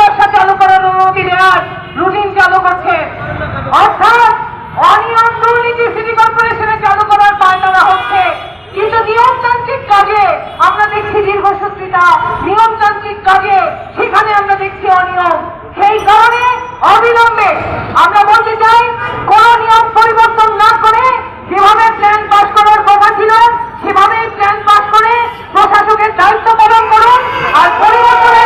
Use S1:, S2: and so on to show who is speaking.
S1: ব্যবসা চালু করার অনুমতি দেওয়ার রুটিন চালু করছে, অর্থাৎ অনিয়ম দুর্নীতি সিটি কর্পোরেশনে চালু করার পায়তারা হচ্ছে। কিন্তু নিয়মতান্ত্রিক কাজে আমরা দেখছি দীর্ঘসূত্রিতা, নিয়মতান্ত্রিক কাজে সেখানে আমরা দেখছি অনিয়ম। সেই কারণে অবিলম্বে আমরা বলতে চাই, কোন নিয়ম পরিবর্তন না করে যেভাবে প্ল্যান পাস করার কথা ছিল সেভাবে প্ল্যান পাস করে প্রশাসকের দায়িত্ব পালন করুন। আর পরিবর্তনের